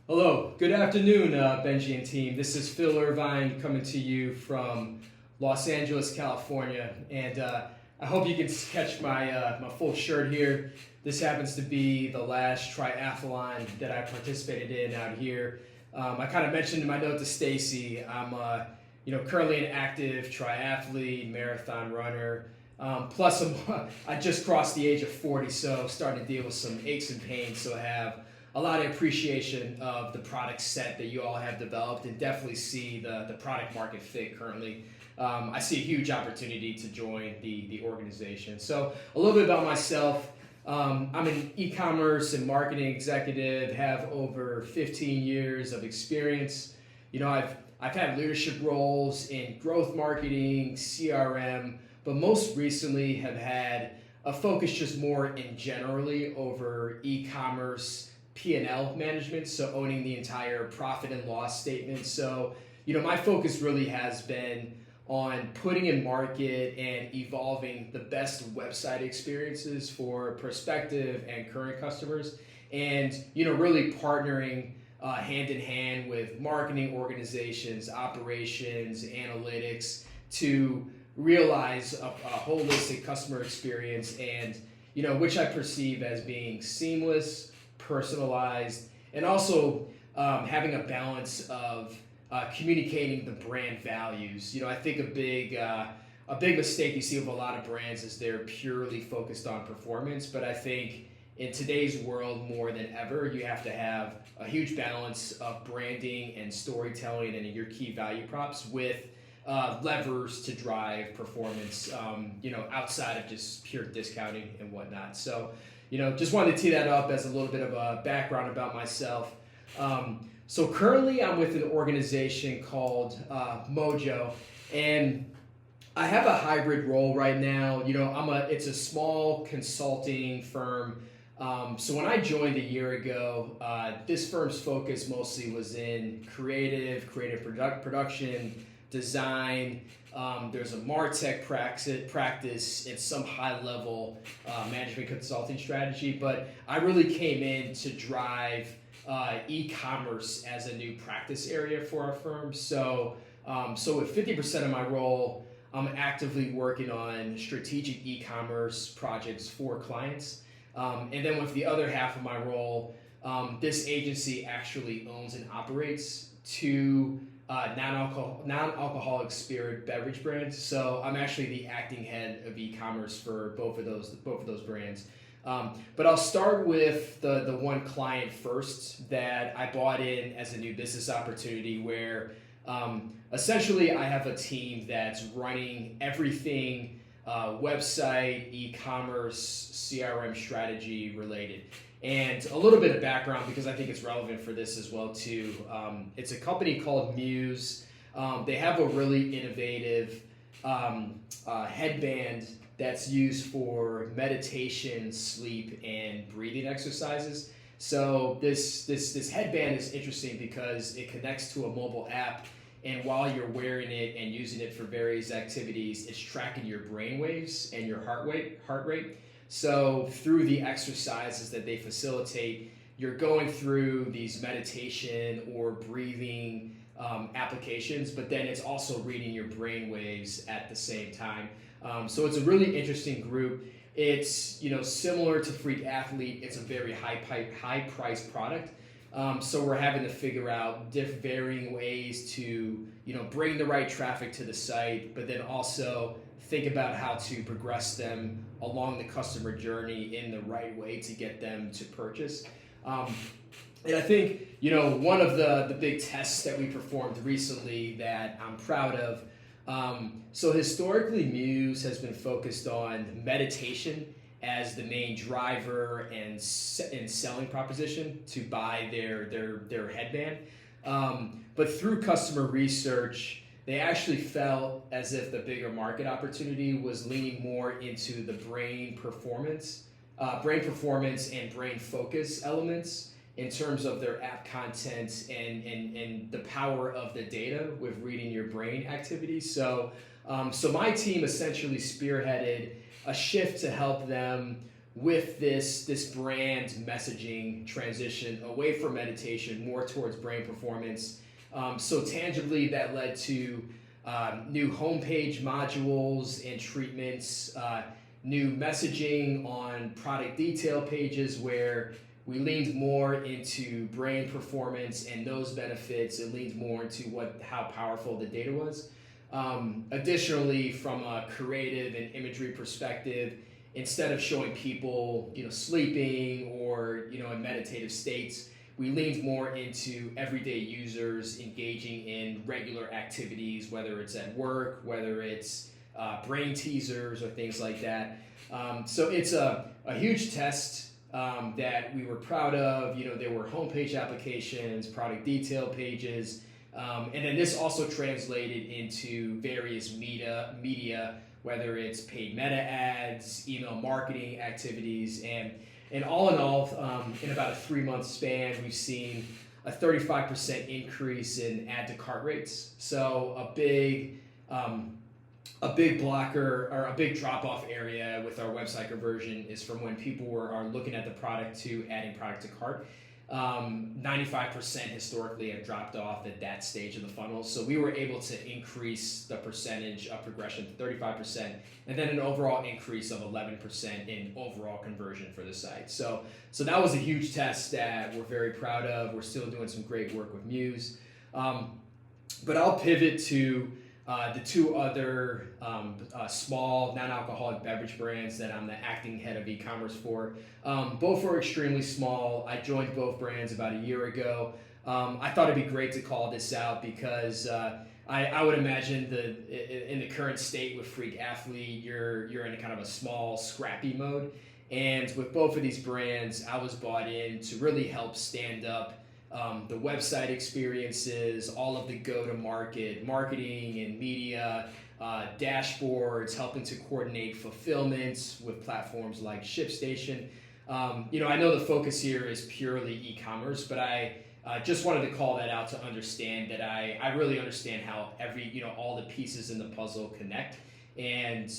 Hello, good afternoon, Benji and team. This is Phil Irvine coming to you from Los Angeles, California, and I hope you can catch my full shirt here. This happens to be the last triathlon that I participated in out here. I kind of mentioned in my note to Stacy, I'm currently an active triathlete, marathon runner. Plus, I just crossed the age of 40, so starting to deal with some aches and pains. So I have a lot of appreciation of the product set that you all have developed, and definitely see the product market fit currently. I see a huge opportunity to join the organization. So a little bit about myself. I'm an e-commerce and marketing executive, have over 15 years of experience. I've had leadership roles in growth marketing, CRM, but most recently have had a focus just more in generally over e-commerce P&L management, so owning the entire profit and loss statement. So, my focus really has been on putting in market and evolving the best website experiences for prospective and current customers, and really partnering hand in hand with marketing organizations, operations, analytics to realize a holistic customer experience, and which I perceive as being seamless, personalized, and also having a balance of communicating the brand values. I think a big mistake you see with a lot of brands is they're purely focused on performance, but I think in today's world more than ever, you have to have a huge balance of branding and storytelling and your key value props with levers to drive performance, outside of just pure discounting and whatnot. So, just wanted to tee that up as a little bit of a background about myself. So currently I'm with an organization called Mojo, and I have a hybrid role right now. It's a small consulting firm. So when I joined a year ago, this firm's focus mostly was in creative production, design. There's a MarTech practice and some high-level management consulting strategy, but I really came in to drive e-commerce as a new practice area for our firm. So with 50% of my role, I'm actively working on strategic e-commerce projects for clients. And then with the other half of my role, this agency actually owns and operates two non-alcoholic spirit beverage brands. So I'm actually the acting head of e-commerce for both of those brands. But I'll start with the one client first that I bought in as a new business opportunity, where essentially I have a team that's running everything website, e-commerce, CRM strategy related. And a little bit of background, because I think it's relevant for this as well too. It's a company called Muse. They have a really innovative headband that's used for meditation, sleep, and breathing exercises. So this headband is interesting because it connects to a mobile app, and while you're wearing it and using it for various activities, it's tracking your brain waves and your heart rate. So through the exercises that they facilitate, you're going through these meditation or breathing applications, but then it's also reading your brain waves at the same time. So it's a really interesting group. It's similar to Freak Athlete. It's a very high priced product. So we're having to figure out varying ways to bring the right traffic to the site, but then also think about how to progress them along the customer journey in the right way to get them to purchase. And I think, one of the big tests that we performed recently that I'm proud of, so historically Muse has been focused on meditation as the main driver and selling proposition to buy their headband. But through customer research, they actually felt as if the bigger market opportunity was leaning more into the brain performance and brain focus elements in terms of their app content and the power of the data with reading your brain activity. So my team essentially spearheaded a shift to help them with this brand messaging transition away from meditation, more towards brain performance. So tangibly, that led to new homepage modules and treatments, new messaging on product detail pages where we leaned more into brain performance and those benefits. It leaned more into how powerful the data was. Additionally, from a creative and imagery perspective, instead of showing people, sleeping or, in meditative states, we leaned more into everyday users engaging in regular activities, whether it's at work, whether it's brain teasers or things like that. So it's a huge test that we were proud of. There were homepage applications, product detail pages, and then this also translated into various media, whether it's paid meta ads, email marketing activities, and all in all, in about a 3-month span, we've seen a 35% increase in add to cart rates. So a big blocker or a big drop-off area with our website conversion is from when people are looking at the product to adding product to cart. 95% historically have dropped off at that stage of the funnel. So we were able to increase the percentage of progression to 35%, and then an overall increase of 11% in overall conversion for the site. So that was a huge test that we're very proud of. We're still doing some great work with Muse. But I'll pivot to the two other small non-alcoholic beverage brands that I'm the acting head of e-commerce for. Both are extremely small. I joined both brands about a year ago. I thought it'd be great to call this out because I would imagine in the current state with Freak Athlete, you're in a kind of a small, scrappy mode. And with both of these brands, I was bought in to really help stand up the website experiences, all of the go-to-market marketing and media, dashboards, helping to coordinate fulfillments with platforms like ShipStation. I know the focus here is purely e-commerce, but I just wanted to call that out to understand that I really understand how all the pieces in the puzzle connect. And,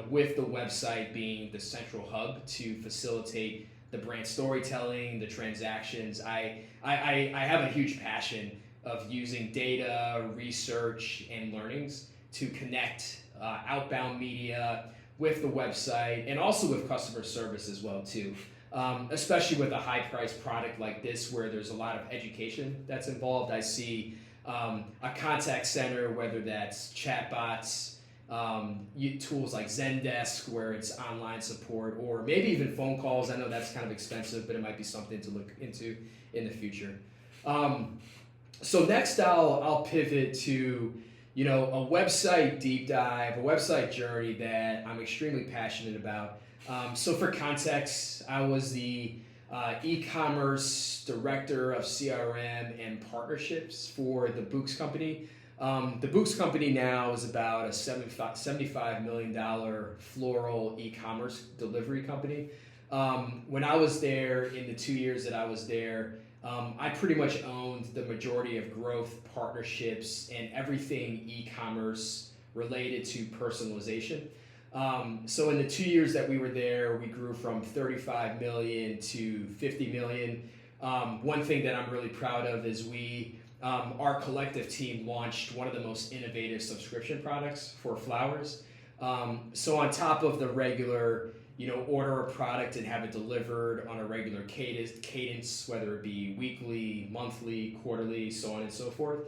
with the website being the central hub to facilitate the brand storytelling, the transactions, I have a huge passion of using data, research, and learnings to connect outbound media with the website and also with customer service as well too. Especially with a high-priced product like this where there's a lot of education that's involved. I see a contact center, whether that's chatbots, tools like Zendesk where it's online support, or maybe even phone calls. I know that's kind of expensive, but it might be something to look into in the future. So next I'll pivot to a website deep dive, a website journey that I'm extremely passionate about. So for context, I was the e-commerce director of CRM and partnerships for the Books Company. The Books Company now is about a $75 million floral e-commerce delivery company. When I was there, in the 2 years that I was there, I pretty much owned the majority of growth, partnerships, and everything e-commerce related to personalization. So in the 2 years that we were there, we grew from 35 million to 50 million. One thing that I'm really proud of is our collective team launched one of the most innovative subscription products for flowers. So on top of the regular, order a product and have it delivered on a regular cadence, whether it be weekly, monthly, quarterly, so on and so forth,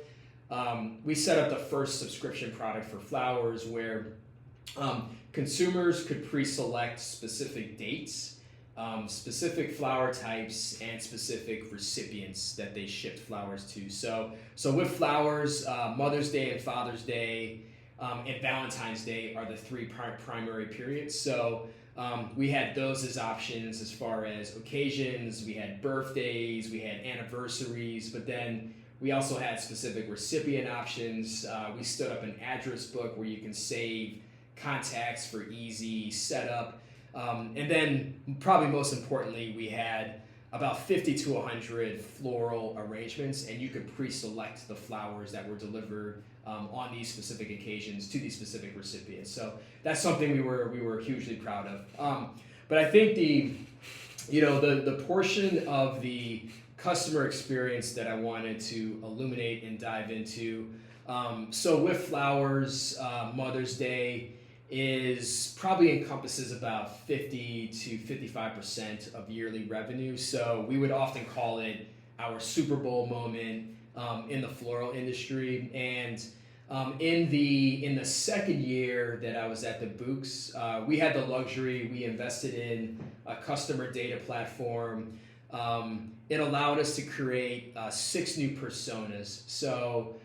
we set up the first subscription product for flowers where consumers could pre-select specific dates, specific flower types, and specific recipients that they shipped flowers to. So with flowers, Mother's Day and Father's Day and Valentine's Day are the three primary periods. So we had those as options as far as occasions. We had birthdays, we had anniversaries, but then we also had specific recipient options. We stood up an address book where you can save contacts for easy setup. And then probably most importantly, we had about 50 to 100 floral arrangements, and you could pre-select the flowers that were delivered on these specific occasions to these specific recipients. So that's something we were hugely proud of. But I think the portion of the customer experience that I wanted to illuminate and dive into. So with flowers, Mother's Day is probably encompasses about 50 to 55% of yearly revenue. So we would often call it our Super Bowl moment in the floral industry. And in the second year that I was at the Books, we had the luxury. We invested in a customer data platform. It allowed us to create 6 new personas. So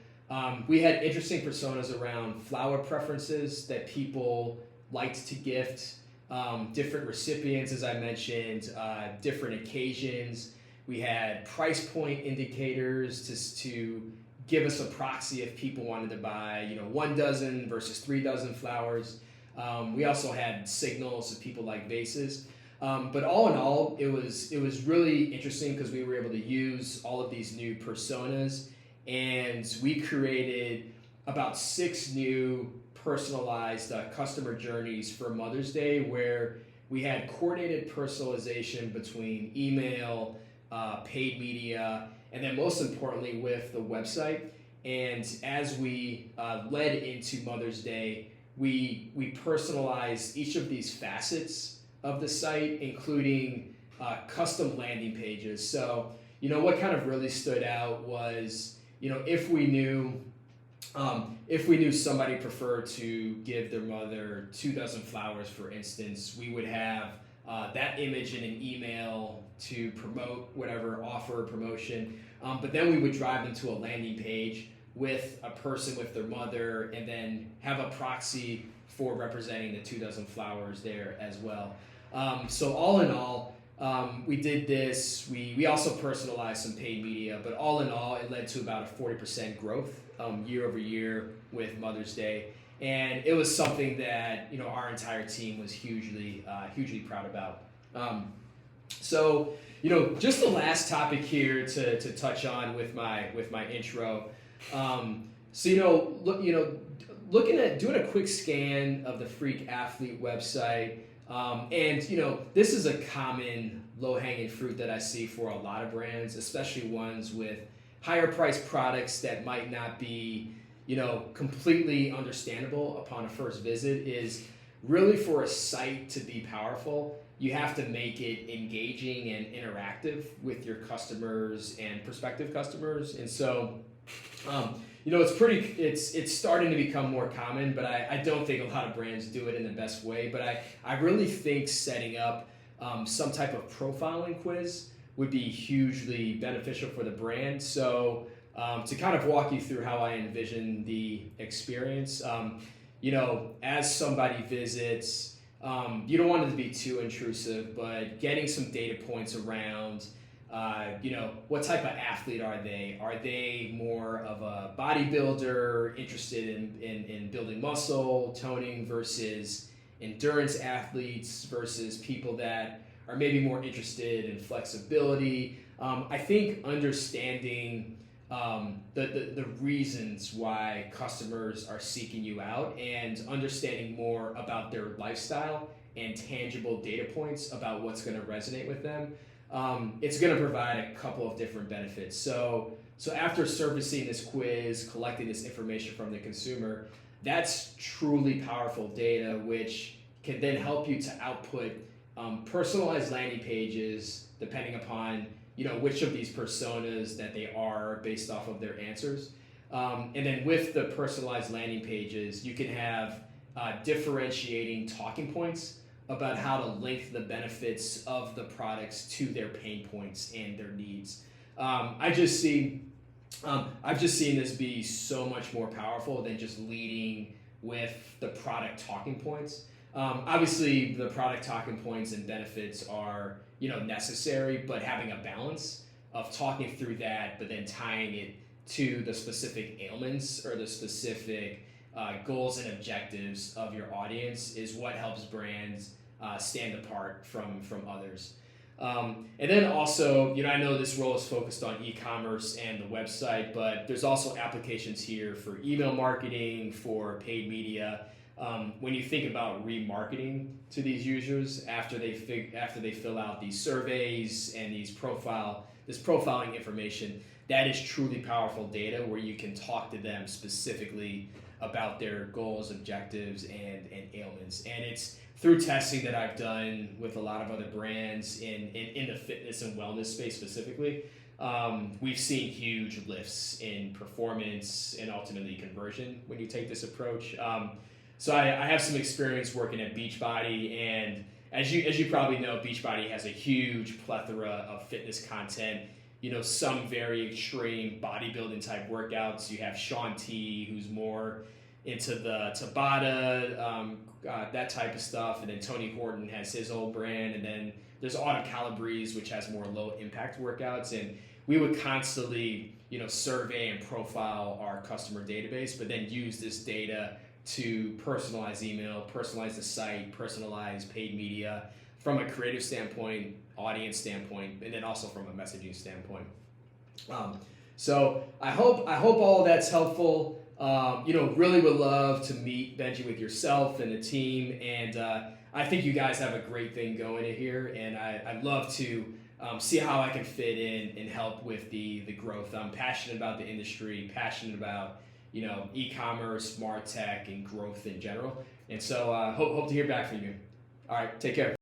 we had interesting personas around flower preferences that people liked to gift, different recipients, as I mentioned, different occasions. We had price point indicators to give us a proxy if people wanted to buy, 1 dozen versus 3 dozen flowers. We also had signals if people like vases. But all in all, it was really interesting because we were able to use all of these new personas, and we created about 6 new personalized customer journeys for Mother's Day, where we had coordinated personalization between email, paid media, and then most importantly with the website. And as we led into Mother's Day, we personalized each of these facets of the site, including custom landing pages. So, what kind of really stood out was, if we knew somebody preferred to give their mother 2 dozen flowers, for instance, we would have that image in an email to promote whatever offer or promotion. But then we would drive them to a landing page with a person with their mother, and then have a proxy for representing the 2 dozen flowers there as well. So all in all, we did this. We also personalized some paid media, but all in all, it led to about a 40% growth year over year with Mother's Day. And it was something that our entire team was hugely proud about. So just the last topic here to touch on with my intro. Looking at doing a quick scan of the Freak Athlete website, and this is a common low-hanging fruit that I see for a lot of brands, especially ones with higher priced products that might not be completely understandable upon a first visit, is really for a site to be powerful, you have to make it engaging and interactive with your customers and prospective customers. And so, it's starting to become more common, but I don't think a lot of brands do it in the best way. But I really think setting up some type of profiling quiz would be hugely beneficial for the brand. So to kind of walk you through how I envision the experience, as somebody visits, you don't want it to be too intrusive, but getting some data points around, what type of athlete are they? Are they more of a bodybuilder interested in building muscle, toning, versus endurance athletes versus people that are maybe more interested in flexibility? I think understanding the reasons why customers are seeking you out and understanding more about their lifestyle and tangible data points about what's going to resonate with them, it's going to provide a couple of different benefits. So after servicing this quiz, collecting this information from the consumer, that's truly powerful data, which can then help you to output personalized landing pages depending upon which of these personas that they are based off of their answers. And then with the personalized landing pages, you can have differentiating talking points about how to link the benefits of the products to their pain points and their needs. I've just seen this be so much more powerful than just leading with the product talking points. Obviously, the product talking points and benefits are necessary, but having a balance of talking through that, but then tying it to the specific ailments or the specific goals and objectives of your audience is what helps brands stand apart from others. And then also, I know this role is focused on e-commerce and the website, but there's also applications here for email marketing, for paid media. when you think about remarketing to these users after they fill out these surveys and this profiling information, that is truly powerful data where you can talk to them specifically about their goals, objectives, and ailments. And it's through testing that I've done with a lot of other brands in the fitness and wellness space specifically. We've seen huge lifts in performance and ultimately conversion when you take this approach. So I have some experience working at Beachbody, and as you probably know, Beachbody has a huge plethora of fitness content. Some very extreme bodybuilding type workouts. You have Shaun T, who's more into the Tabata, that type of stuff, and then Tony Horton has his own brand, and then there's Autumn Calabrese, which has more low impact workouts, and we would constantly survey and profile our customer database, but then use this data to personalize email, personalize the site, personalize paid media from a creative standpoint, audience standpoint, and then also from a messaging standpoint. So I hope all of that's helpful. Really would love to meet Benji with yourself and the team, and I think you guys have a great thing going here, and I'd love to see how I can fit in and help with the growth. I'm passionate about the industry, passionate about e-commerce, smart tech, and growth in general, and so hope to hear back from you. All right, take care.